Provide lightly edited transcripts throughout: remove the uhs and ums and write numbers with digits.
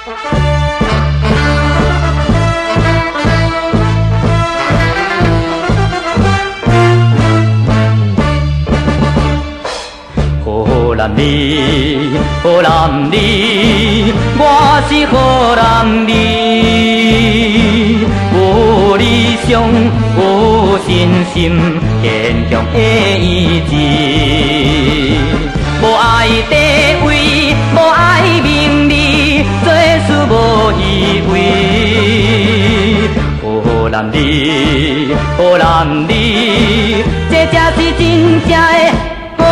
荷兰你，荷兰你，我是荷兰你。有理想，有信心，坚强的意志。无爱地位，无爱名利，做事无依偎。荷兰你，荷兰你，这才是真正的荷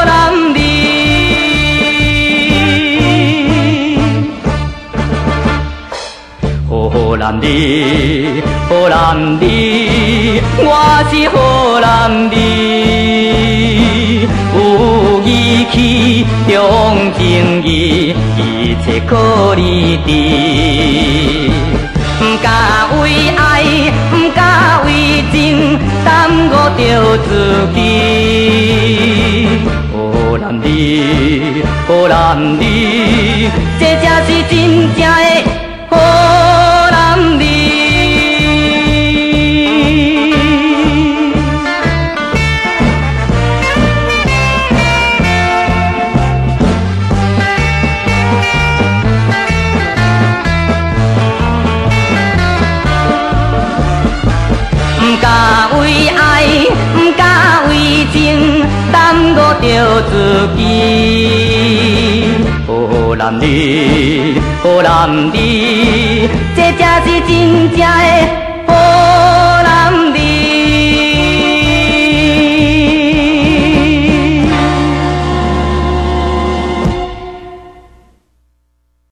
兰你。荷兰你，荷兰你，我是荷兰你。有义气，重情义，一切靠你治。不敢为爱，不敢为情，耽误着自己。荷兰你，荷兰你，这才是真正的荷兰你。不敢为爱，不敢为情，耽误着自己。荷兰你，荷兰你，这才是真正的。